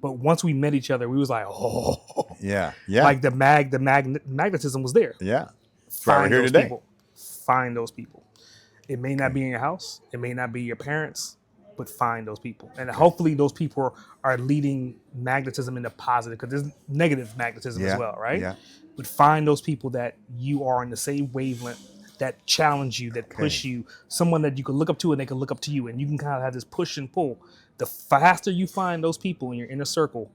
But once we met each other, we was like, oh, Yeah. Yeah. like the magnetism was there. yeah. That's why we're Find here those today. people. Find those people. It may not be in your house. It may not be your parents, but find those people. And hopefully those people are leading magnetism into positive, because there's negative magnetism as well, right? Yeah. But find those people that you are in the same wavelength, that challenge you, that push you, someone that you can look up to and they can look up to you. And you can kind of have this push and pull. The faster you find those people in your inner circle,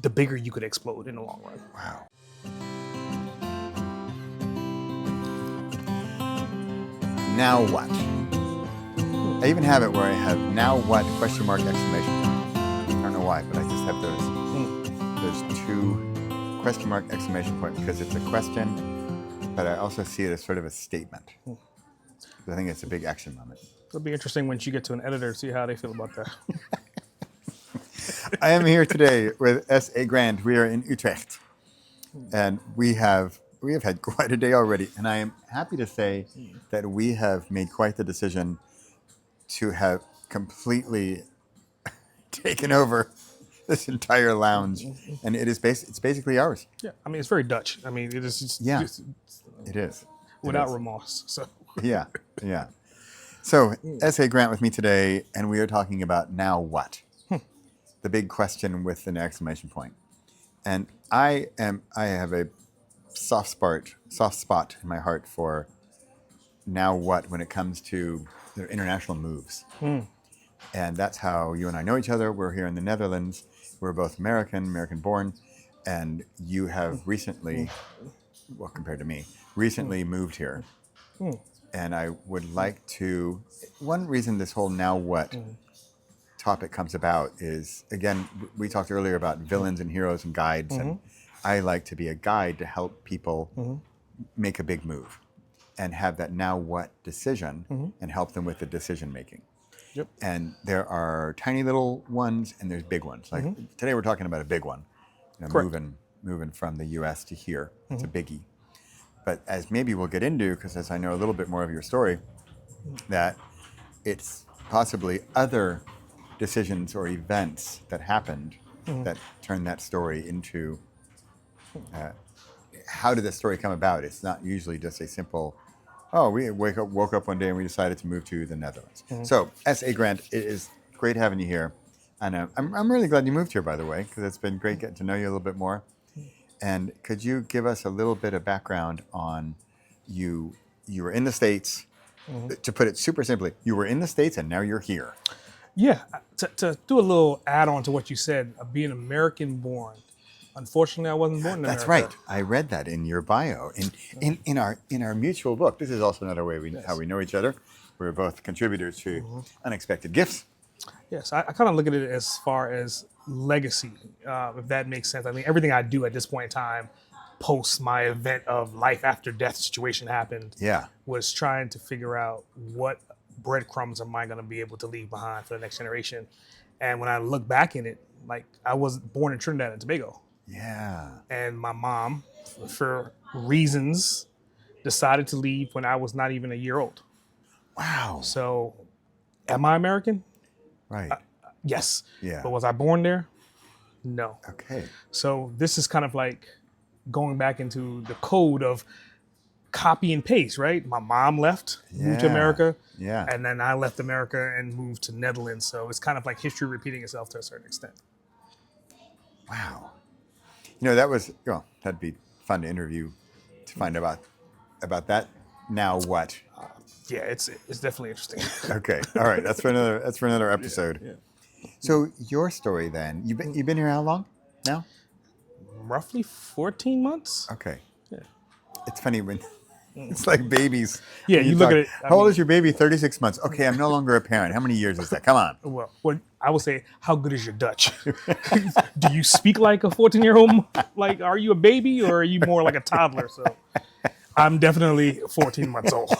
the bigger you could explode in the long run. Wow. Now what? I even have it where I have now what question mark exclamation point. I don't know why, but I just have those two question mark exclamation point because it's a question, but I also see it as sort of a statement. I think it's a big action moment. It'll be interesting when you get to an editor to see how they feel about that. I am here today with S.A. Grant. We are in Utrecht, and we have had quite a day already. And I am happy to say that we have made quite the decision to have completely taken over this entire lounge, and it's basically ours. Yeah, I mean, it's very Dutch. I mean, it is just, It is. Without remorse. So Yeah. So S.A. Grant with me today, and we are talking about now what? The big question with an exclamation point. And I have a soft spot in my heart for now what when it comes to the international moves. And that's how you and I know each other. We're here in the Netherlands. We're both American born, and you have recently, well, compared to me, recently moved here. And I would like to, one reason this whole now what topic comes about is, again, we talked earlier about villains and heroes and guides, and I like to be a guide to help people make a big move and have that now what decision and help them with the decision making. Yep. And there are tiny little ones and there's big ones. Like today we're talking about a big one, moving from the US to here. It's a biggie. But as maybe we'll get into, because as I know a little bit more of your story, that it's possibly other decisions or events that happened that turned that story into how did this story come about? It's not usually just a simple, oh, we woke up one day and we decided to move to the Netherlands. So S.A. Grant, it is great having you here. And I'm really glad you moved here, by the way, because it's been great getting to know you a little bit more. And could you give us a little bit of background on you were in the States, to put it super simply, you were in the States and now you're here. yeah, to do a little add-on to what you said, being American born. Unfortunately, I wasn't born in America. That's right. I read that in your bio. In our mutual book. This is also another way how we know each other. We're both contributors to Unexpected Gifts. Yes, I kind of look at it as far as legacy, if that makes sense. I mean, everything I do at this point in time, post my event of life after death situation happened, was trying to figure out what breadcrumbs am I going to be able to leave behind for the next generation. And when I look back in it, like I was born in Trinidad and Tobago. Yeah. And my mom, for reasons, decided to leave when I was not even a year old. Wow. So, am I American? Right. Yes. Yeah. But was I born there? No. Okay. So this is kind of like going back into the code of copy and paste, right? My mom left, moved to America. Yeah. And then I left America and moved to Netherlands. So it's kind of like history repeating itself to a certain extent. Wow. That'd be fun to interview to find about that. Now what? Yeah, it's definitely interesting. Okay. All right. That's for another episode. Yeah. So your story then, you've been here how long now? Roughly 14 months. Okay. Yeah. It's funny when it's like babies. Yeah, you look at it. How old is your baby? 36 months. Okay, I'm no longer a parent. How many years is that? Come on. Well, I would say, how good is your Dutch? Do you speak like a 14-year-old? Like, are you a baby or are you more like a toddler? So I'm definitely 14 months old.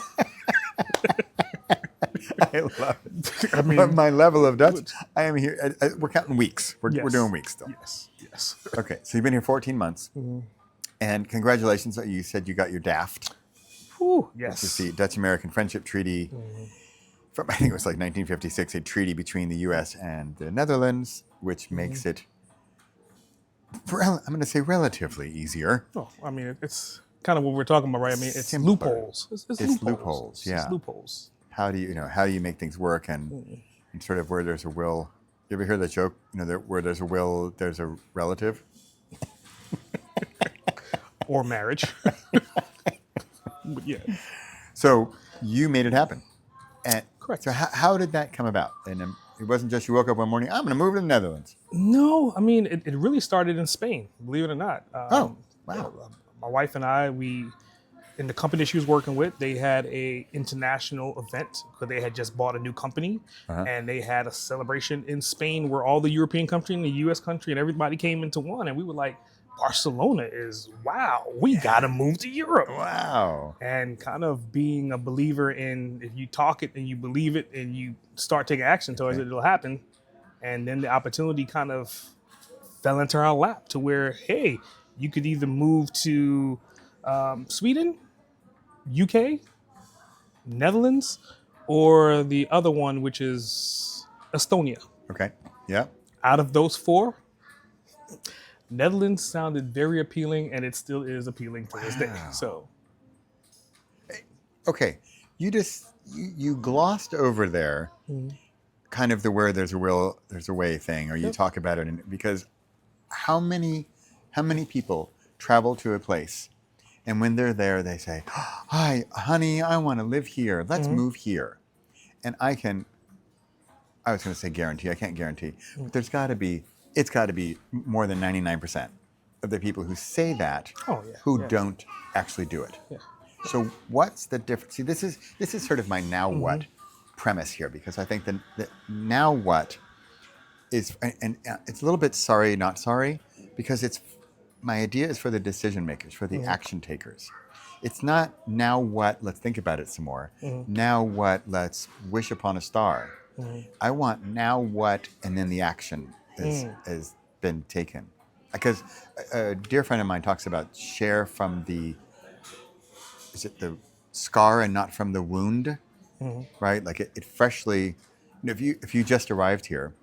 I love it. I mean, my level of Dutch, I am here. We're counting weeks. We're doing weeks still. Yes. Okay, so you've been here 14 months. And congratulations, you said you got your DAFT. Ooh, yes. Which is the Dutch-American Friendship Treaty from, I think it was like 1956, a treaty between the U.S. and the Netherlands. which makes it, I'm going to say, relatively easier. Oh, I mean, it's kind of what we're talking about, right? I mean, it's Simpler. loopholes. It's loopholes. Yeah. It's loopholes. How do you make things work, and sort of where there's a will. You ever hear the joke? Where there's a will, there's a relative. Or marriage. But yeah. So you made it happen. And Correct. So how did that come about? And it wasn't just you woke up one morning, I'm going to move to the Netherlands. No, I mean, it really started in Spain, believe it or not. Oh, wow. My wife and I, in the company she was working with, they had a international event because they had just bought a new company, and they had a celebration in Spain where all the European country and the U.S. country and everybody came into one, and we were like, Barcelona is, wow, we got to move to Europe. Wow. And kind of being a believer in, if you talk it and you believe it and you start taking action towards it, it'll happen. And then the opportunity kind of fell into our lap to where, hey, you could either move to Sweden, UK, Netherlands, or the other one, which is Estonia. Okay. Yeah. Out of those four, Netherlands sounded very appealing, and it still is appealing to this day. So, okay, you glossed over there, kind of the where there's a will, there's a way thing, or you talk about it, because how many people travel to a place, and when they're there, they say, "Hi, honey, I want to live here. Let's move here," and I was going to say guarantee. I can't guarantee, but it's got to be more than 99% of the people who say that who don't actually do it. Yeah. So what's the difference? See, this is sort of my now what premise here, because I think the now what is, and it's a little bit sorry, not sorry, because my idea is for the decision makers, for the action takers. It's not now what, let's think about it some more. Now what, let's wish upon a star. I want now what, and then the action has been taken. Because a dear friend of mine talks about share from is it the scar and not from the wound, right? Like it freshly, if you just arrived here,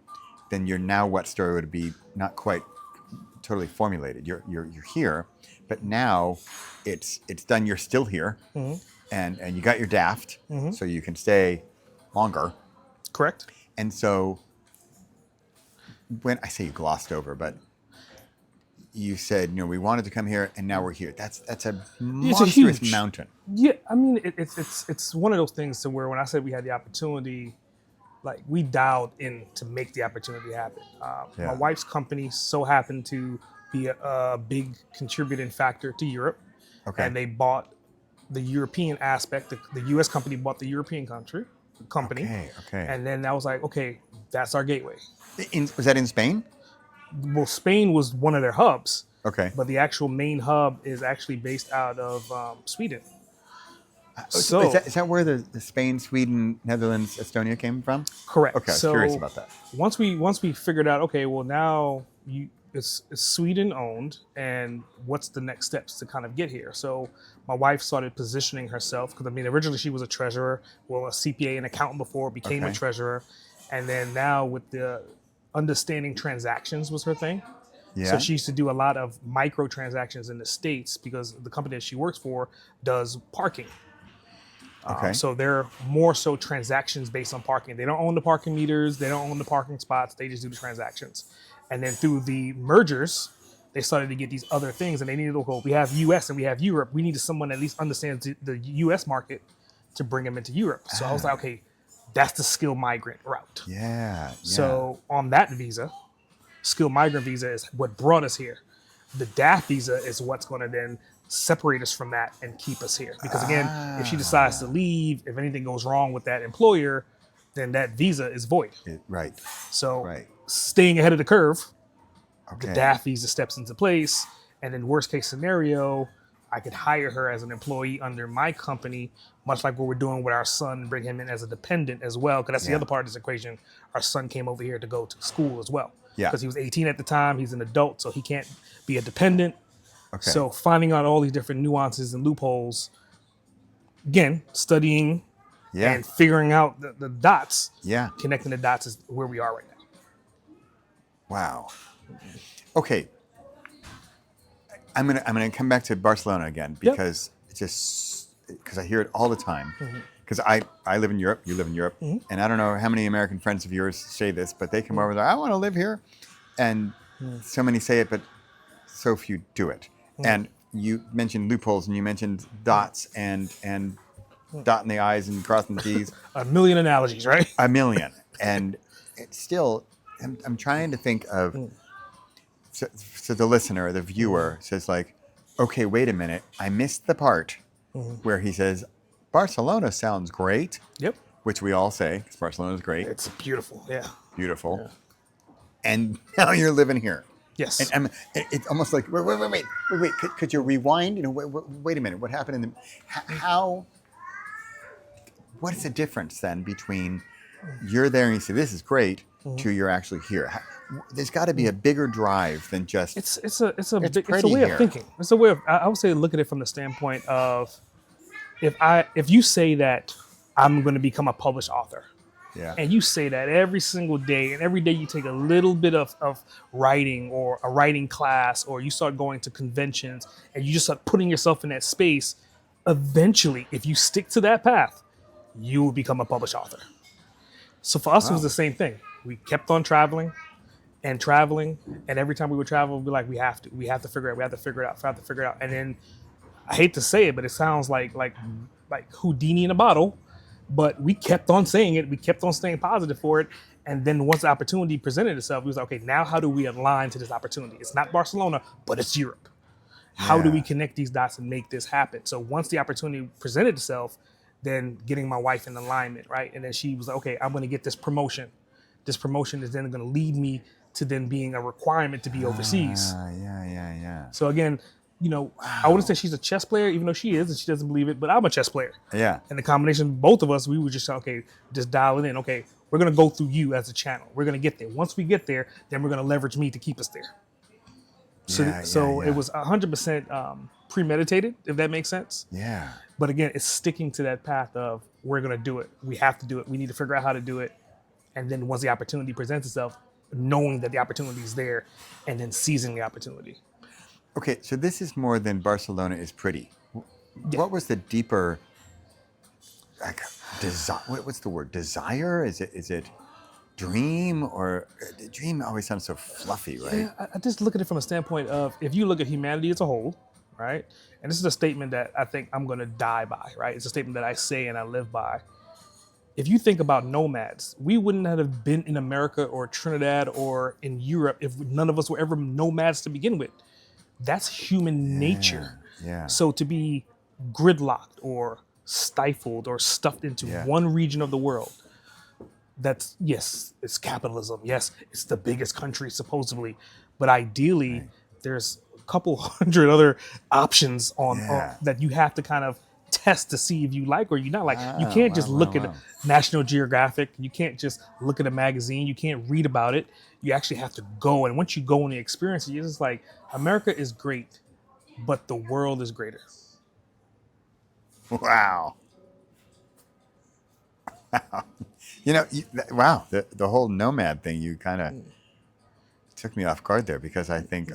then your now what story would be not quite totally formulated. You're here, but now it's done. You're still here, and you got your daft, so you can stay longer. Correct. And so when I say you glossed over, but you said, we wanted to come here, and now we're here. That's a monstrous mountain. Yeah, I mean, it's one of those things to where when I said we had the opportunity, like we dialed in to make the opportunity happen. My wife's company so happened to be a big contributing factor to Europe, and they bought the European aspect. The U.S. company bought the European company. Okay. And then I was like, okay, that's our gateway. Was that in Spain? Well, Spain was one of their hubs. Okay. But the actual main hub is actually based out of Sweden. So is that where the Spain, Sweden, Netherlands, Estonia came from? Correct. Okay, I was curious about that. Once we figured out, okay, well now it's Sweden owned, and what's the next steps to kind of get here? So my wife started positioning herself, because I mean originally she was a treasurer, a CPA and accountant before, became a treasurer, and then now with the understanding transactions was her thing. Yeah. So she used to do a lot of micro transactions in the States because the company that she works for does parking. Okay. So they're more so transactions based on parking. They don't own the parking meters. They don't own the parking spots. They just do the transactions. And then through the mergers, they started to get these other things, and they needed to go, we have US and we have Europe. We needed someone that at least understands the US market to bring them into Europe. So I was like, okay, that's the skilled migrant route. Yeah. So on that visa, skilled migrant visa is what brought us here. The DAF visa is what's going to then separate us from that and keep us here. Because again, if she decides to leave, if anything goes wrong with that employer, then that visa is void. Right. So staying ahead of the curve, the DAF visa steps into place. And in worst case scenario, I could hire her as an employee under my company, much like what we're doing with our son, and bring him in as a dependent as well. Because that's the other part of this equation. Our son came over here to go to school as well. Yeah. Because he was 18 at the time. He's an adult, so he can't be a dependent. Okay. So finding out all these different nuances and loopholes, again, studying and figuring out the dots, connecting the dots is where we are right now. Wow. Okay. I'm gonna come back to Barcelona again because because I hear it all the time. Because I live in Europe, you live in Europe, and I don't know how many American friends of yours say this, but they come over and they're, I want to live here, and so many say it, but so few do it. And you mentioned loopholes, and you mentioned dots and dotting the I's and crossing the T's. A million analogies, right? A million, and it's still. I'm trying to think of. So the listener, the viewer says like, okay, wait a minute. I missed the part where he says, Barcelona sounds great. Yep. Which we all say, because Barcelona is great. It's beautiful. Yeah. Beautiful. Yeah. And now you're living here. Yes. And it's almost like, wait. Could you rewind? Wait a minute. What happened in the, how, what is the difference then between you're there and you say, this is great, to you're actually here? There's got to be a bigger drive than just. It's a way of thinking. It's a way of. I would say look at it from the standpoint of, if you say that I'm going to become a published author, and you say that every single day, and every day you take a little bit of writing or a writing class, or you start going to conventions, and you just start putting yourself in that space, eventually, if you stick to that path, you will become a published author. So for us, it was the same thing. We kept on traveling. And every time we would travel, we'd be like, we have to figure it out. And then, I hate to say it, but it sounds like Houdini in a bottle, but we kept on saying it. We kept on staying positive for it. And then once the opportunity presented itself, we was like, okay, now how do we align to this opportunity? It's not Barcelona, but it's Europe. How do we connect these dots and make this happen? So once the opportunity presented itself, then getting my wife in alignment, right? And then she was like, okay, I'm going to get this promotion. This promotion is then going to lead me to then being a requirement to be overseas. Yeah. So again, I wouldn't say she's a chess player, even though she is, and she doesn't believe it, but I'm a chess player. Yeah. And the combination of both of us, we would just say, okay, just dial it in. Okay, we're going to go through you as a channel. We're going to get there. Once we get there, then we're going to leverage me to keep us there. So it was 100% premeditated, if that makes sense. Yeah. But again, it's sticking to that path of we're going to do it. We have to do it. We need to figure out how to do it. And then once the opportunity presents itself, knowing that the opportunity is there and then seizing the opportunity. Okay, so this is more than Barcelona is pretty. What was the deeper, like, desire? What's the word? Desire? Is it dream? Or dream always sounds so fluffy, right? Yeah, I just look at it from a standpoint of, if you look at humanity as a whole, right? And this is a statement that I think I'm going to die by, right? It's a statement that I say and I live by. If you think about nomads, we wouldn't have been in America or Trinidad or in Europe if none of us were ever nomads to begin with. That's human nature. Yeah. So to be gridlocked or stifled or stuffed into one region of the world, yes, it's capitalism. Yes, it's the biggest country supposedly, but ideally there's a couple hundred other options on that you have to kind of test to see if you like or you not like. You can't just look at National Geographic. You can't just look at a magazine. You can't read about it. You actually have to go. And once you go and you experience it, you're just like, America is great, but the world is greater. Wow. Wow. The whole nomad thing, you kind of took me off guard there, because I think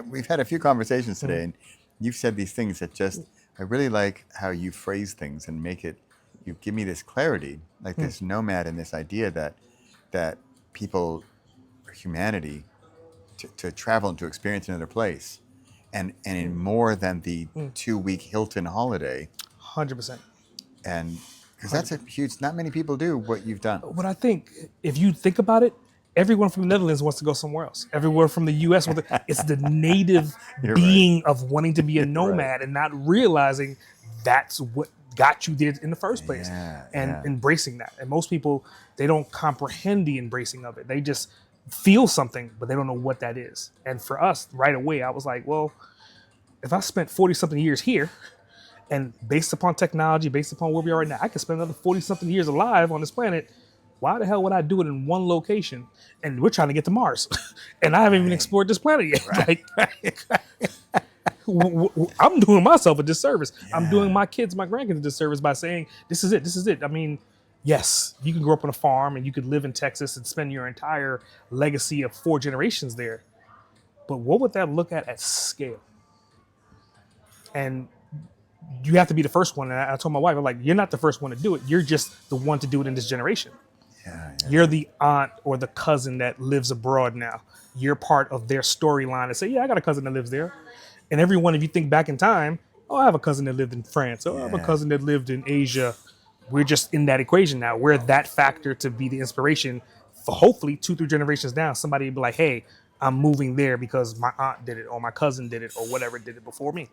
we've had a few conversations today, and you've said these things that just, I really like how you phrase things and make it, you give me this clarity, like this nomad and this idea that people, humanity, to travel and to experience another place, and in more than the 2-week Hilton holiday. 100%. And because that's a huge, not many people do what you've done. But I think if you think about it, everyone from the Netherlands wants to go somewhere else. Everyone from the U.S. It's the native being of wanting to be a nomad and not realizing that's what got you there in the first place, and embracing that. And most people, they don't comprehend the embracing of it. They just feel something, but they don't know what that is. And for us, right away, I was like, well, if I spent 40-something years here, and based upon technology, based upon where we are right now, I could spend another 40-something years alive on this planet. Why the hell would I do it in one location? And we're trying to get to Mars, and I haven't even explored this planet yet. I'm doing myself a disservice. I'm doing my kids, my grandkids a disservice by saying, this is it. I mean, Yes, you can grow up on a farm and you could live in Texas and spend your entire legacy of 4 generations there. But what would that look at scale? And you have to be the first one. And I told my wife, I'm like, you're not the first one to do it. You're just the one to do it in this generation. You're the aunt or the cousin that lives abroad now. You're part of their storyline and say, yeah, I got a cousin that lives there. And everyone, if you think back in time, oh, I have a cousin that lived in France. Oh, I have a cousin that lived in Asia. We're just in that equation now. We're that factor to be the inspiration for hopefully 2-3 generations down. Somebody will be like, hey, I'm moving there because my aunt did it or my cousin did it or whatever did it before me.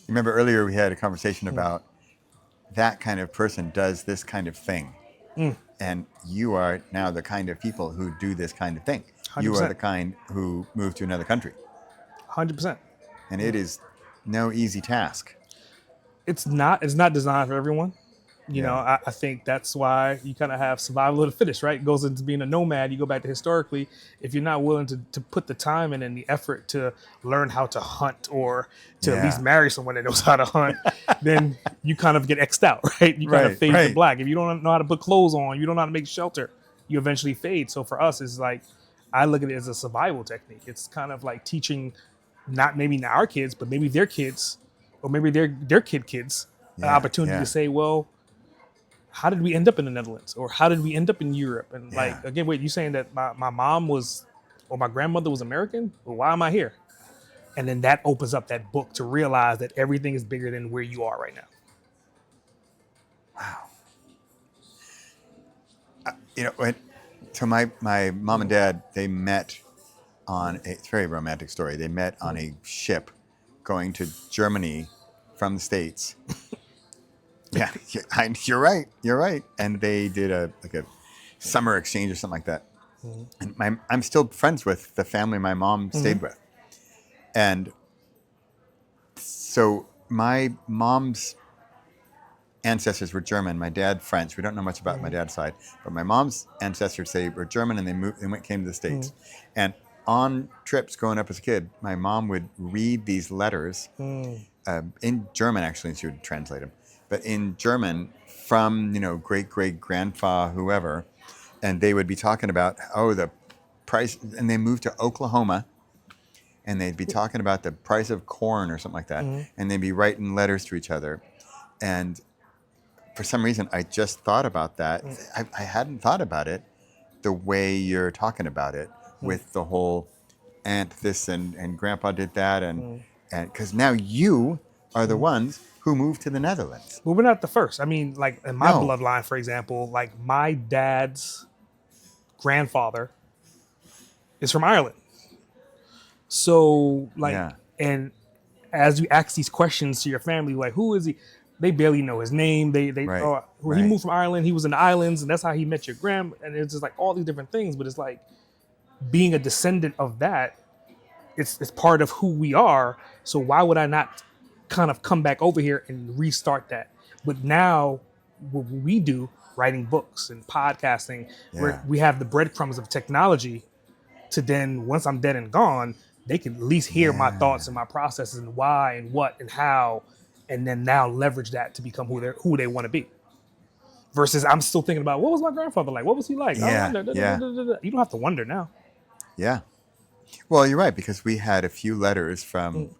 Remember earlier we had a conversation about that kind of person does this kind of thing. And you are now the kind of people who do this kind of thing. 100%. You are the kind who move to another country. 100%. And it is no easy task. It's not designed for everyone. You know, I think that's why you kind of have survival of the fittest, right? It goes into being a nomad. You go back to historically, if you're not willing to put the time in and the effort to learn how to hunt or to at least marry someone that knows how to hunt, then you kind of get X'd out, right? You kind of fade to black. If you don't know how to put clothes on, you don't know how to make shelter, you eventually fade. So for us, it's like, I look at it as a survival technique. It's kind of like teaching not our kids, but maybe their kids or maybe their kids an opportunity to say, well, how did we end up in the Netherlands? Or how did we end up in Europe? And like, again, wait, you saying that my mom was, or my grandmother was American? Well, why am I here? And then that opens up that book to realize that everything is bigger than where you are right now. Wow. You know, so my mom and dad, they met on it's a very romantic story. They met on a ship going to Germany from the States. Yeah, you're right. You're right. And they did a summer exchange or something like that. And I'm still friends with the family my mom stayed with. And so my mom's ancestors were German. My dad French. We don't know much about my dad's side, but my mom's ancestors were German, and they came to the States. And on trips growing up as a kid, my mom would read these letters in German. Actually, she would translate them. But in German from, great-great-grandpa, whoever, and they would be talking about, the price, and they moved to Oklahoma, and they'd be talking about the price of corn or something like that, and they'd be writing letters to each other. And for some reason, I just thought about that. I hadn't thought about it the way you're talking about it with the whole aunt this and grandpa did that, and because now you are the ones who moved to the Netherlands. Well, we're not the first. I mean, like in my bloodline, for example, like my dad's grandfather is from Ireland. So, and as you ask these questions to your family, like, who is he? They barely know his name. He moved from Ireland. He was in the islands, and that's how he met your grandma. And it's just like all these different things. But it's like being a descendant of that. It's part of who we are. So why would I not kind of come back over here and restart that? But now what we do, writing books and podcasting, where we have the breadcrumbs of technology to then, once I'm dead and gone, they can at least hear my thoughts and my processes and why and what and how, and then now leverage that to become who they want to be. Versus I'm still thinking about, what was my grandfather like? What was he like? You don't have to wonder now. Yeah. Well, you're right, because we had a few letters from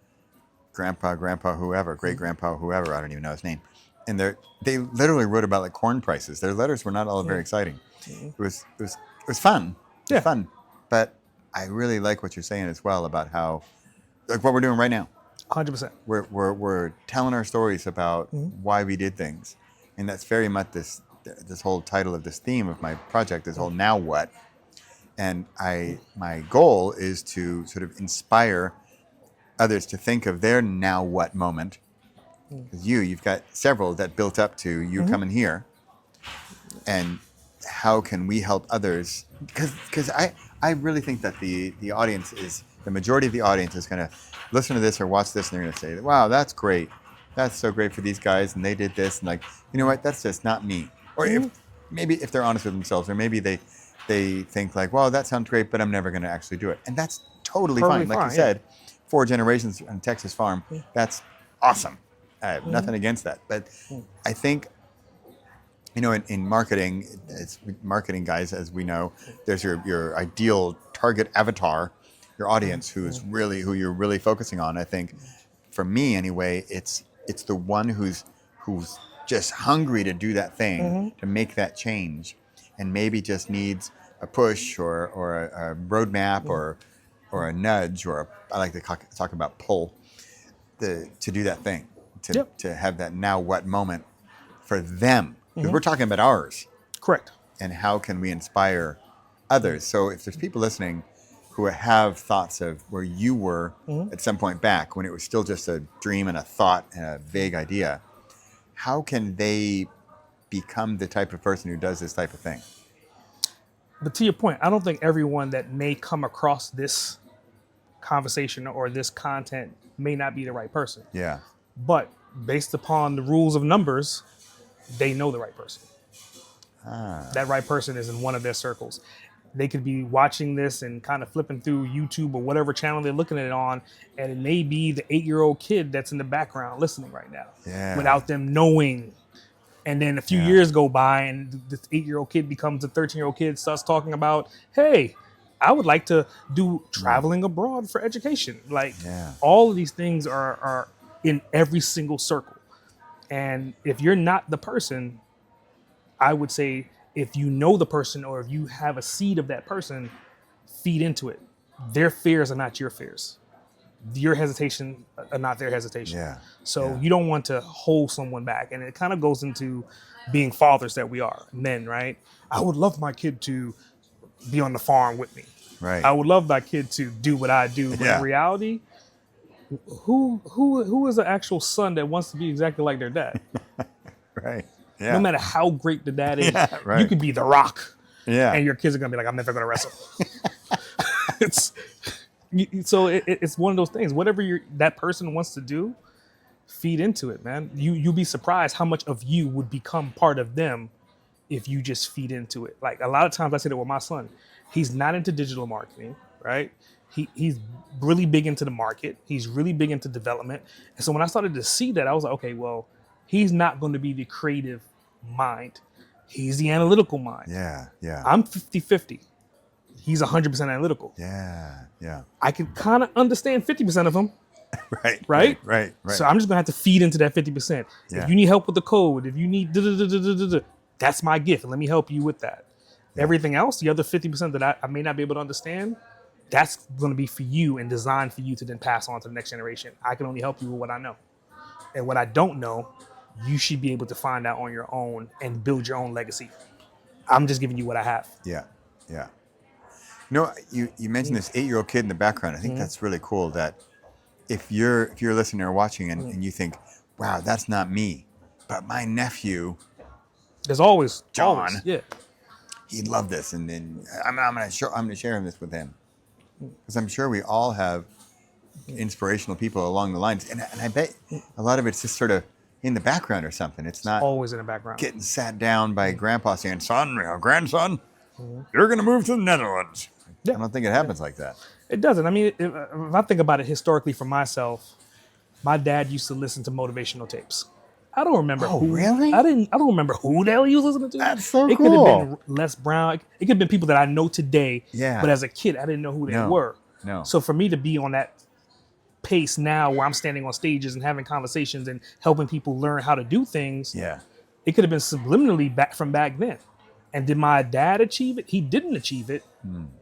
grandpa, whoever, great-grandpa, whoever, I don't even know his name. And they literally wrote about like corn prices. Their letters were not all very exciting. It was fun. It was fun. But I really like what you're saying as well about how, like what we're doing right now. 100%. We're telling our stories about why we did things. And that's very much this whole title of this theme of my project, this whole now what. And my goal is to sort of inspire others to think of their now what moment. Because you've got several that built up to you coming here. And how can we help others? Because I really think that the audience is, the majority of the audience is going to listen to this or watch this and they're going to say, wow, that's great. That's so great for these guys. And they did this. And like, you know what? That's just not me. Or if they're honest with themselves, or maybe they think like, well, that sounds great, but I'm never going to actually do it. And that's totally fine. Like you said, 4 generations on a Texas farm. That's awesome. I have nothing against that. But I think In marketing, it's marketing guys, as we know, there's your ideal target avatar, your audience who you're really focusing on. I think for me anyway, it's the one who's just hungry to do that thing, to make that change, and maybe just needs a push or a roadmap or a nudge I like to talk about pull to do that thing, to have that now what moment for them, because we're talking about ours. Correct. And how can we inspire others? So if there's people listening who have thoughts of where you were at some point back when it was still just a dream and a thought and a vague idea, how can they become the type of person who does this type of thing? But to your point, I don't think everyone that may come across this conversation or this content may not be the right person. Yeah. But based upon the rules of numbers, they know the right person. That right person is in one of their circles. They could be watching this and kind of flipping through YouTube or whatever channel they're looking at it on, and it may be the 8-year-old kid that's in the background listening right now, without them knowing. And then a few years go by, and this 8-year-old kid becomes a 13-year-old kid, starts talking about, hey, I would like to do traveling abroad for education. Like, all of these things are in every single circle. And if you're not the person, I would say, if you know the person or if you have a seed of that person, feed into it. Their fears are not your fears. Your hesitation are not their hesitation. So you don't want to hold someone back. And it kind of goes into being fathers that we are, men, right? I would love my kid to be on the farm with me. Right. I would love my kid to do what I do. But in reality, who is the actual son that wants to be exactly like their dad? Right. Yeah. No matter how great the dad is, you could be the Rock. And your kids are going to be like, I'm never going to wrestle. It's one of those things. Whatever that person wants to do, feed into it, man. You'll be surprised how much of you would become part of them if you just feed into it. Like, a lot of times I say that with my son. He's not into digital marketing, right? He's really big into the market. He's really big into development. And so when I started to see that, I was like, okay, well, he's not going to be the creative mind. He's the analytical mind. Yeah. I'm 50-50. He's 100% analytical. Yeah. I can kind of understand 50% of him. Right. So I'm just going to have to feed into that 50%. If you need help with the code, if you need that's my gift. And let me help you with that. Everything else, the other 50% that I may not be able to understand, that's going to be for you and designed for you to then pass on to the next generation. I can only help you with what I know. And what I don't know, you should be able to find out on your own and build your own legacy. I'm just giving you what I have. Yeah. You mentioned this 8-year-old kid in the background. I think that's really cool that if you're listening or watching and you think, wow, that's not me, but my nephew, there's always John, he'd love this, and then I'm going to share this with him, because I'm sure we all have inspirational people along the lines, and I bet a lot of it's just sort of in the background or something. It's not always in the background. Getting sat down by grandpa saying, son, grandson, you're going to move to the Netherlands. I don't think it happens like that. It doesn't. I mean, if I think about it historically for myself, my dad used to listen to motivational tapes. I don't remember who. Really? I don't remember who the hell he was listening to. That's so cool. It could have been Les Brown. It could have been people that I know today. Yeah. But as a kid, I didn't know who they were. No. So for me to be on that pace now, where I'm standing on stages and having conversations and helping people learn how to do things, it could have been subliminally back then. And did my dad achieve it? He didn't achieve it,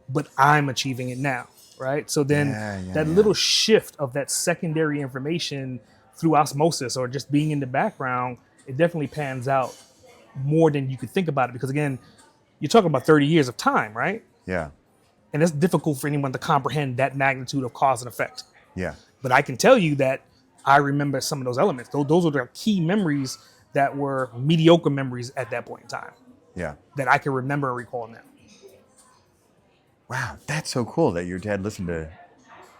but I'm achieving it now, right? So then that little shift of that secondary information through osmosis or just being in the background, it definitely pans out more than you could think about it. Because again, you're talking about 30 years of time, right? Yeah. And it's difficult for anyone to comprehend that magnitude of cause and effect. Yeah. But I can tell you that I remember some of those elements. Those are the key memories that were mediocre memories at that point in time. Yeah. That I can remember and recall now. Wow, that's so cool that your dad listened to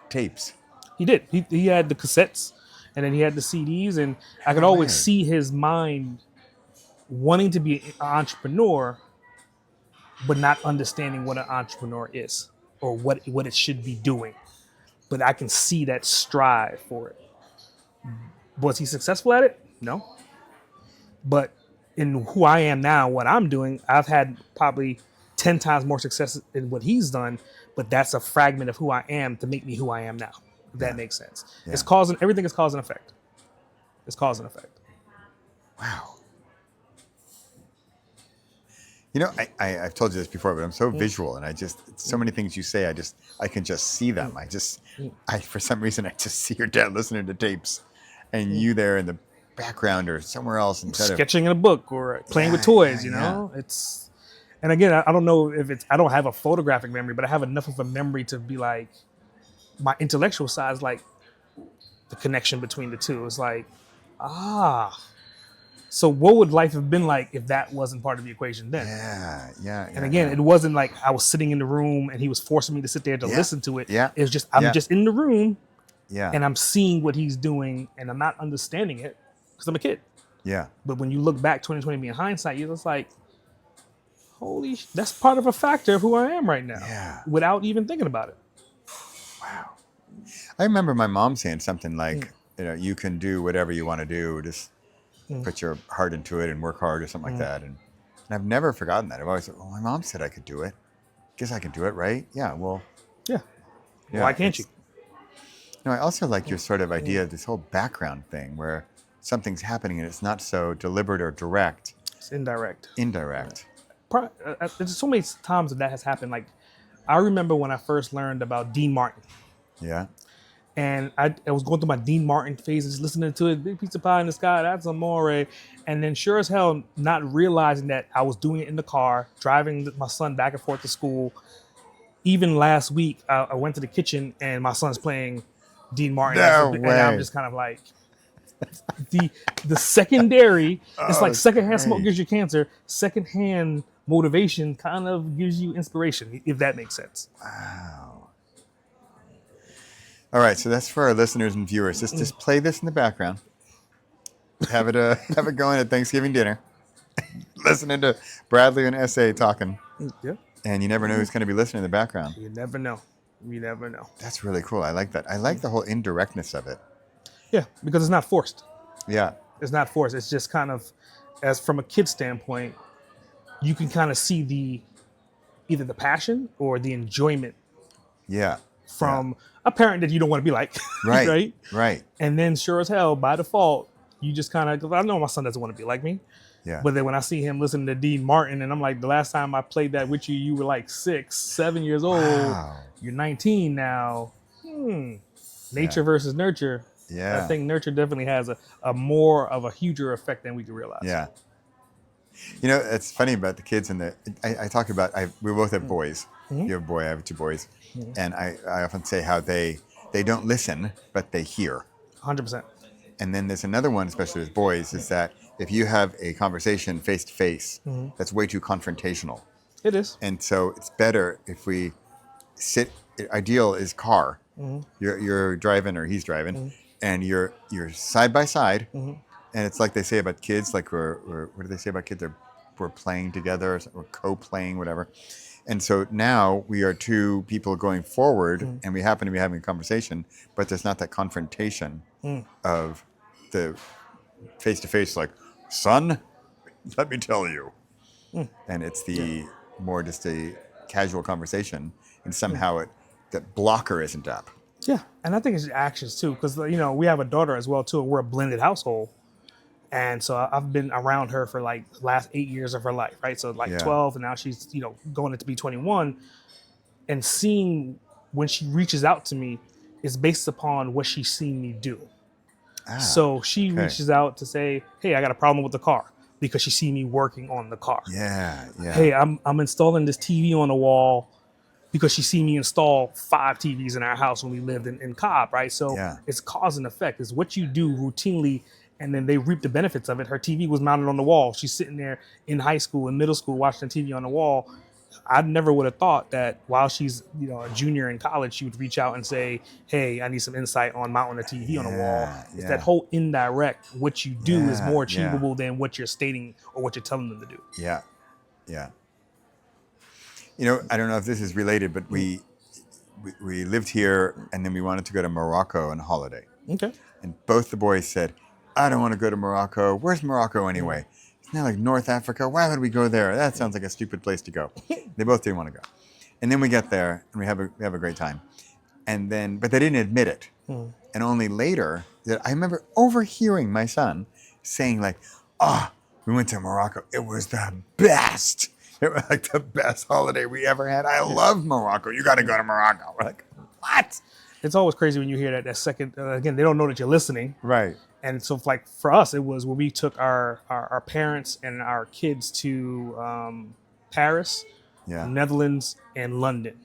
tapes. He did. He had the cassettes, and then he had the CDs, and I could always see his mind wanting to be an entrepreneur, but not understanding what an entrepreneur is or what it should be doing. But I can see that strive for it. Was he successful at it? No. But in who I am now, what I'm doing, I've had probably 10 times more success in what he's done, but that's a fragment of who I am to make me who I am now. If that makes sense. Yeah. It's causing, everything is cause and effect. It's cause and effect. Wow. You know, I've told you this before, but I'm so visual, and so many things you say, I can just see them. For some reason, I just see your dad listening to tapes, and you there in the background or somewhere else instead sketching in a book or playing with toys. You know, it's. And again, I don't know if it's. I don't have a photographic memory, but I have enough of a memory to be like, my intellectual side is like the connection between the two. It's like, so what would life have been like if that wasn't part of the equation then? Yeah. And again, it wasn't like I was sitting in the room and he was forcing me to sit there to listen to it. Yeah. It was just, I'm just in the room and I'm seeing what he's doing and I'm not understanding it because I'm a kid. Yeah. But when you look back 2020 me in hindsight, you're just like, holy, that's part of a factor of who I am right now without even thinking about it. Wow. I remember my mom saying something like, you can do whatever you want to do. Just put your heart into it and work hard or something like that. And I've never forgotten that. I've always said, my mom said I could do it. Guess I can do it, right? Yeah, well. Yeah. Why can't you? I also like your sort of idea of this whole background thing where something's happening and it's not so deliberate or direct. It's indirect. There's so many times that has happened. Like, I remember when I first learned about Dean Martin. Yeah. And I was going through my Dean Martin phases, listening to it, big pizza pie in the sky, that's amore. And then sure as hell, not realizing that I was doing it in the car, driving my son back and forth to school. Even last week, I went to the kitchen and my son's playing Dean Martin. And I'm just kind of like, the secondary, it's like secondhand smoke gives you cancer. Secondhand motivation kind of gives you inspiration, if that makes sense. Wow. All right, so that's for our listeners and viewers. Just play this in the background. Have it going at Thanksgiving dinner. Listening to Bradley and SA talking. Yeah. And you never know who's going to be listening in the background. You never know. That's really cool. I like that. I like the whole indirectness of it. Yeah, because it's not forced. Yeah. It's not forced. It's just kind of, as from a kid standpoint, you can kind of see either the passion or the enjoyment. Yeah. From a parent that you don't want to be like. Right. Right. And then sure as hell, by default, you just kind of, I know my son doesn't want to be like me. Yeah. But then when I see him listening to Dean Martin, and I'm like, the last time I played that with you, you were like 6, 7 years old. Wow. You're 19 now. Nature versus nurture. Yeah. I think nurture definitely has a more of a huger effect than we can realize. Yeah. It's funny about the kids and I talk about, we both have boys. You have a boy, I have 2 boys. And I often say how they don't listen, but they hear. 100%. And then there's another one, especially with boys, is that if you have a conversation face to face, that's way too confrontational. It is. And so it's better if we sit. Ideal is car. You're driving or he's driving, and you're side by side. And it's like they say about kids, like what do they say about kids? We're playing together, or co-playing, whatever. And so now we are 2 people going forward, and we happen to be having a conversation, but there's not that confrontation of the face-to-face, like, son, let me tell you. And it's more just a casual conversation, and somehow that blocker isn't up. Yeah, and I think it's actions too, because we have a daughter as well too, and we're a blended household. And so I've been around her for like the last 8 years of her life, right? So 12, and now she's, going to be 21. And seeing when she reaches out to me is based upon what she's seen me do. So she reaches out to say, hey, I got a problem with the car, because she see me working on the car. Yeah. Hey, I'm installing this TV on the wall because she see me install 5 TVs in our house when we lived in Cobb, right? So it's cause and effect. It's what you do routinely, and then they reap the benefits of it. Her TV was mounted on the wall. She's sitting there in high school and middle school watching TV on the wall. I never would have thought that while she's a junior in college, she would reach out and say, hey, I need some insight on mounting a TV on the wall. It's that whole indirect, what you do is more achievable than what you're stating or what you're telling them to do. Yeah. I don't know if this is related, but we lived here and then we wanted to go to Morocco on holiday. Okay. And both the boys said, I don't want to go to Morocco. Where's Morocco anyway? Now, like North Africa, why would we go there? That sounds like a stupid place to go. They both didn't want to go. And then we get there and we have a great time. And then, but they didn't admit it. And only later that I remember overhearing my son saying like, "Oh, we went to Morocco. It was the best. It was like the best holiday we ever had. I love Morocco. You got to go to Morocco." We're like, what? It's always crazy when you hear that second, again, they don't know that you're listening. Right. And so like for us, it was when we took our parents and our kids to Paris, Netherlands, and London.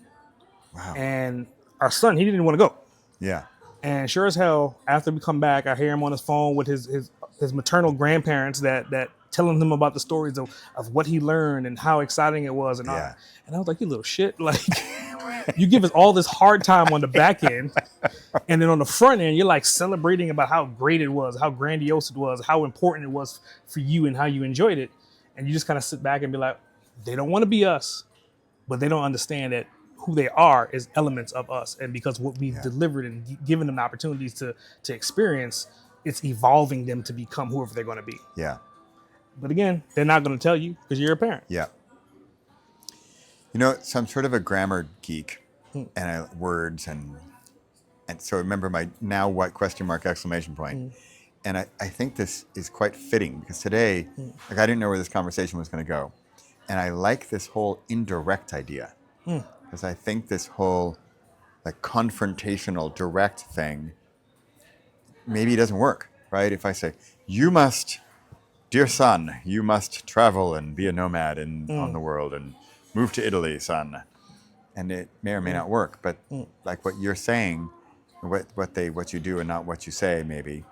Wow. And our son, he didn't want to go. Yeah. And sure as hell, after we come back, I hear him on his phone with his maternal grandparents that telling him about the stories of what he learned and how exciting it was. And, and I was like, you little shit. Like, you give us all this hard time on the back end. And then on the front end, you're like celebrating about how great it was, how grandiose it was, how important it was for you and how you enjoyed it. And you just kind of sit back and be like, they don't want to be us, but they don't understand that who they are is elements of us. And because what we've delivered and given them opportunities to experience, it's evolving them to become whoever they're going to be. Yeah. But again, they're not going to tell you because you're a parent. Yeah. You know, so I'm sort of a grammar geek and words and so remember my now what ? And I think this is quite fitting because today, like I didn't know where this conversation was going to go. And I like this whole indirect idea because I think this whole like confrontational direct thing, maybe it doesn't work, right? If I say, you must, dear son, you must travel and be a nomad on the world and move to Italy, son. And it may or may not work, but like what you're saying, what you do and not what you say, maybe.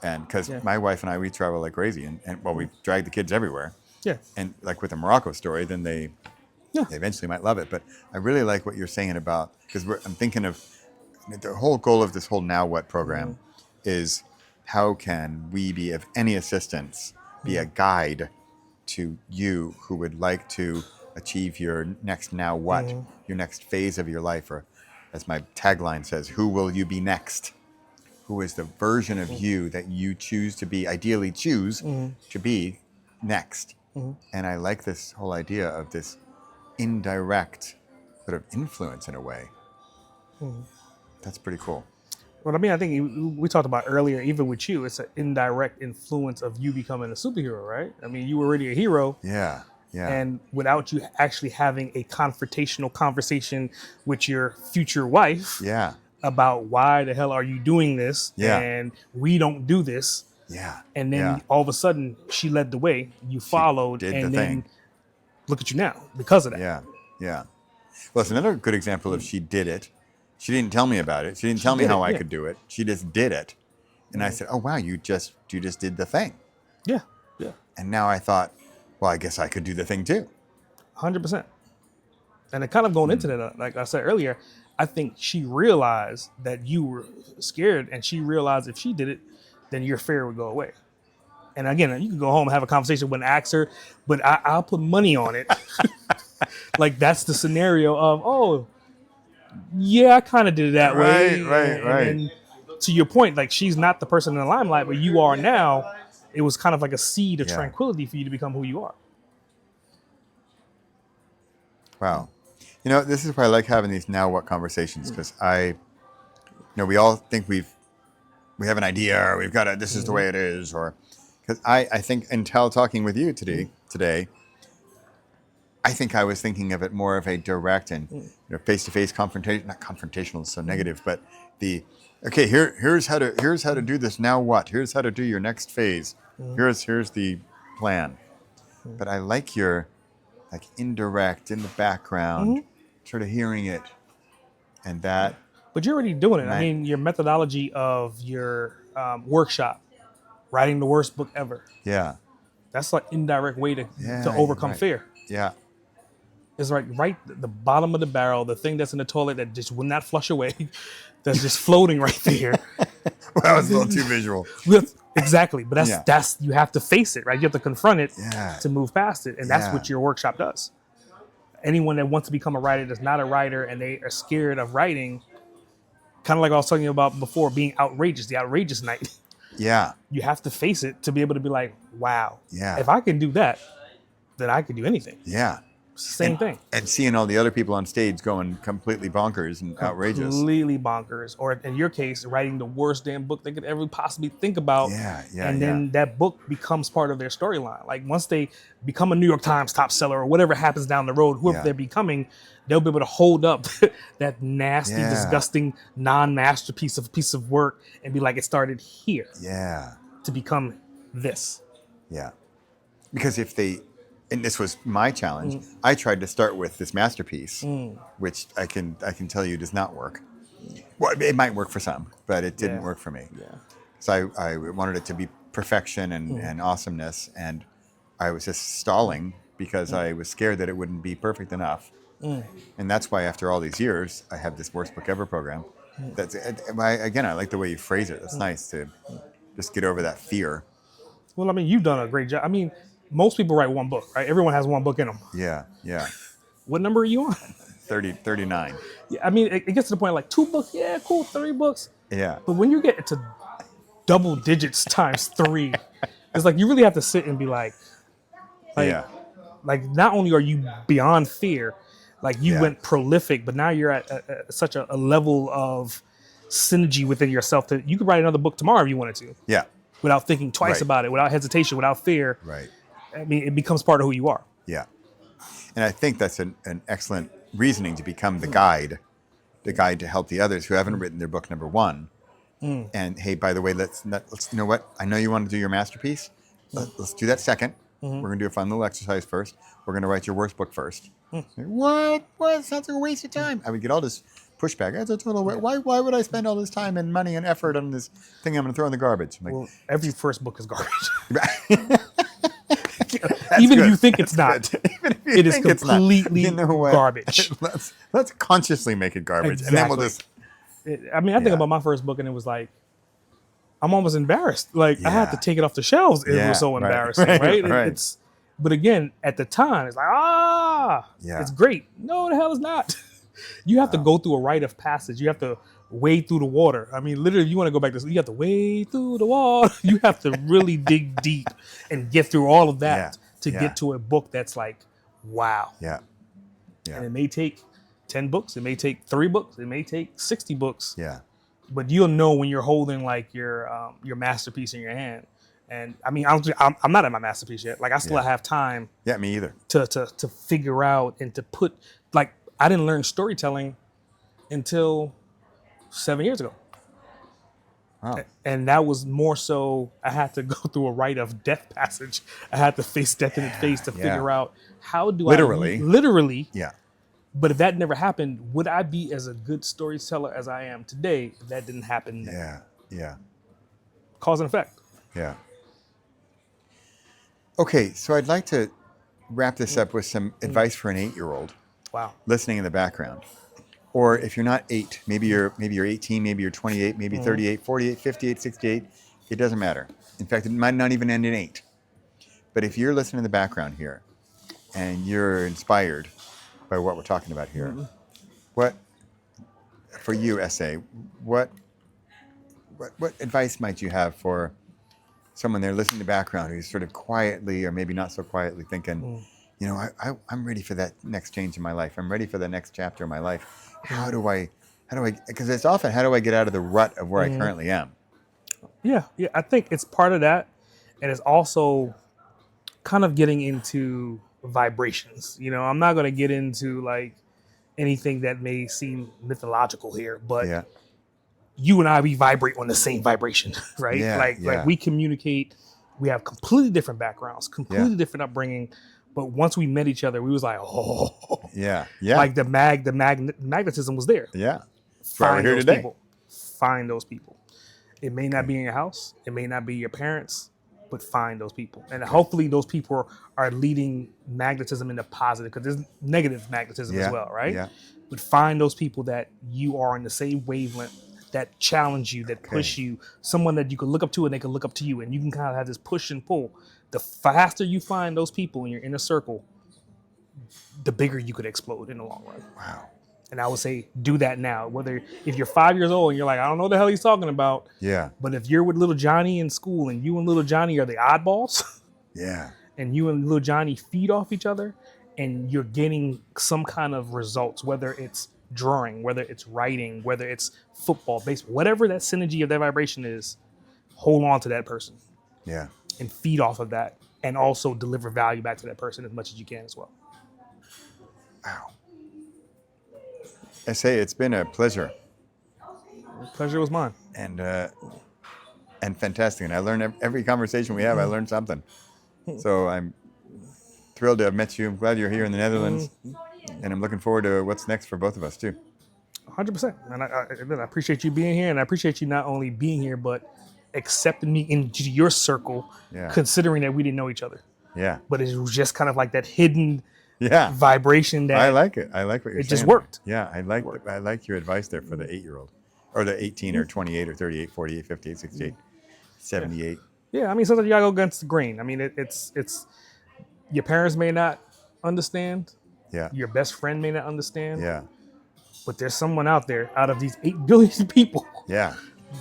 And because my wife and I, we travel like crazy and we drag the kids everywhere. Yeah. And like with the Morocco story, then they eventually might love it. But I really like what you're saying about, because I'm thinking of the whole goal of this whole Now What program is how can we be of any assistance, be a guide to you who would like to achieve your next now what, your next phase of your life, or as my tagline says, who will you be next? Who is the version of you that you choose to be, ideally choose to be next? And I like this whole idea of this indirect sort of influence in a way. That's pretty cool. Well, I mean, I think we talked about earlier, even with you, it's an indirect influence of you becoming a superhero, right? I mean, you were already a hero. Yeah. Yeah. And without you actually having a confrontational conversation with your future wife about why the hell are you doing this? And we don't do this. Yeah. And then all of a sudden she led the way, you followed, and then look at you now because of that. Yeah. Yeah. Well, it's another good example of she did it. She didn't tell me about it. She didn't tell me how I could do it. She just did it. And I said, oh, wow, you just did the thing. Yeah. Yeah. And now I thought, well, I guess I could do the thing too. 100%. And it kind of going into that, like I said earlier, I think she realized that you were scared, and she realized if she did it, then your fear would go away. And again, you can go home and have a conversation with an actor, but I'll put money on it. Like that's the scenario of, oh, yeah, I kind of did it that way. Right. And to your point, like she's not the person in the limelight, but you are now. It was kind of like a seed of tranquility for you to become who you are. Wow. You know, this is why I like having these now what conversations, because we all think we have an idea, or we've got this is the way it is, or because I think until talking with you today, I think I was thinking of it more of a direct and face-to-face confrontation, not confrontational, so negative, but here's how to do this. Now what? Here's how to do your next phase. Here's the plan. But I like your indirect in the background, sort of hearing it, and that. But you're already doing it. I mean, your methodology of your workshop, writing the worst book ever. Yeah. That's like indirect way to overcome fear. Yeah. It's like right at the bottom of the barrel, the thing that's in the toilet that just will not flush away, that's just floating right there. Well, that was a little too visual. Exactly. But that's you have to face it, right? You have to confront it to move past it. And that's what your workshop does. Anyone that wants to become a writer that's not a writer and they are scared of writing, kind of like I was talking about before, being outrageous, the outrageous night. Yeah. You have to face it to be able to be like, wow, Yeah. if I can do that, then I can do anything. Yeah. It's the same thing. And seeing all the other people on stage going completely bonkers and outrageous. Completely bonkers. Or in your case, writing the worst damn book they could ever possibly think about. And then that book becomes part of their storyline. Like once they become a New York Times top seller or whatever happens down the road, whoever they're becoming, they'll be able to hold up that nasty, disgusting, non-masterpiece of piece of work and be like, it started here. Yeah. To become this. Yeah. Because if they, and this was my challenge, I tried to start with this masterpiece, which I can tell you does not work. Well, it might work for some, but it didn't work for me. Yeah. So I wanted it to be perfection and awesomeness, and I was just stalling because I was scared that it wouldn't be perfect enough. And that's why after all these years, I have this worst book ever program. That's again, I like the way you phrase it. It's nice to just get over that fear. Well, I mean, you've done a great job. I mean, most people write one book, right? Everyone has one book in them. Yeah, yeah. What number are you on? 39. Yeah, I mean, it gets to the point like 2 books, yeah, cool, 3 books. Yeah. But when you get to double digits times 3, it's like you really have to sit and be like not only are you beyond fear, like you went prolific, but now you're at such a level of synergy within yourself that you could write another book tomorrow if you wanted to. Yeah. Without thinking twice about it, without hesitation, without fear. Right. I mean, it becomes part of who you are. Yeah. And I think that's an excellent reasoning to become the guide to help the others who haven't written their book number 1. And hey, by the way, let's you know what? I know you want to do your masterpiece. Let's do that second. We're going to do a fun little exercise first. We're going to write your worst book first. What? Sounds like a waste of time. I would get all this pushback. That's a total waste. Why would I spend all this time and money and effort on this thing I'm going to throw in the garbage? Like, well, every first book is garbage. Even if you think it's not, it is completely garbage. Let's consciously make it garbage, and then we'll just. I think about my first book, and it was like, I'm almost embarrassed. Like I had to take it off the shelves. It was so embarrassing, right? But again, at the time, it's like, it's great. No, the hell it's not. You have to go through a rite of passage. You have to wade through the water. I mean, literally, if you want to go back to this, you have to wade through the water. You have to really dig deep and get through all of that to get to a book that's like, wow. Yeah. And it may take 10 books. It may take 3 books. It may take 60 books. Yeah. But you'll know when you're holding like your masterpiece in your hand. And I mean, I'm not at my masterpiece yet. Like I still have time. Yeah, me either. To figure out and to put, like, I didn't learn storytelling until 7 years ago. Wow. And that was more so I had to go through a rite of death passage. I had to face death in the face to figure out how do literally. Yeah. But if that never happened, would I be as a good storyteller as I am today if that didn't happen? Yeah. Yeah. Cause and effect. Yeah. Okay, so I'd like to wrap this up with some advice for an 8-year-old. Wow. Listening in the background. Or if you're not 8, maybe you're 18, maybe you're 28, maybe 38, 48, 58, 68. It doesn't matter. In fact, it might not even end in 8. But if you're listening in the background here and you're inspired by what we're talking about here, what, for you, S.A., what advice might you have for someone there listening in the background who's sort of quietly or maybe not so quietly thinking, you know, I'm ready for that next change in my life. I'm ready for the next chapter of my life. How do I, because it's often, how do I get out of the rut of where I currently am? Yeah. I think it's part of that. And it's also kind of getting into vibrations. You know, I'm not going to get into like anything that may seem mythological here, but you and I, we vibrate on the same vibration, right? Like we communicate, we have completely different backgrounds, completely different upbringing. But once we met each other, we was like, like the magnetism was there. Yeah. Find those people. Find those people. It may not be in your house. It may not be your parents, but find those people. And hopefully those people are leading magnetism into positive, because there's negative magnetism as well, right? Yeah. But find those people that you are in the same wavelength, that challenge you, that push you, someone that you can look up to and they can look up to you. And you can kind of have this push and pull. The faster you find those people in your inner circle, the bigger you could explode in the long run. Wow. And I would say do that now. Whether if you're 5 years old and you're like, I don't know what the hell he's talking about. Yeah. But if you're with little Johnny in school and you and little Johnny are the oddballs. Yeah. And you and little Johnny feed off each other and you're getting some kind of results, whether it's drawing, whether it's writing, whether it's football, baseball, whatever that synergy of that vibration is, hold on to that person. Yeah. And feed off of that and also deliver value back to that person as much as you can as well. Wow. SA, it's been a pleasure. The pleasure was mine. And fantastic. And I learned every conversation we have, I learned something. So I'm thrilled to have met you. I'm glad you're here in the Netherlands. And I'm looking forward to what's next for both of us too. 100%. And I appreciate you being here. And I appreciate you not only being here, but accepting me into your circle, considering that we didn't know each other. Yeah. But it was just kind of like that hidden vibration that I like it. I like what you're saying. It just worked. Yeah, I like your advice there for the 8-year-old. Or the 18 or 28 or 38, 48, 58, 68, 78. Yeah, I mean, sometimes you gotta go against the grain. I mean, it's your parents may not understand. Yeah. Your best friend may not understand. Yeah. But there's someone out there, out of these 8 billion people. Yeah.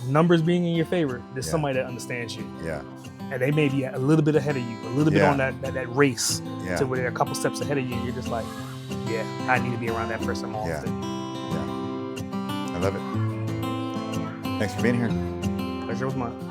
Numbers being in your favor, there's somebody that understands you. Yeah. And they may be a little bit ahead of you, a little bit on that race Yeah. to where they're a couple steps ahead of you. And you're just like, yeah, I need to be around that person more often. Yeah. I love it. Thanks for being here. Pleasure was mine.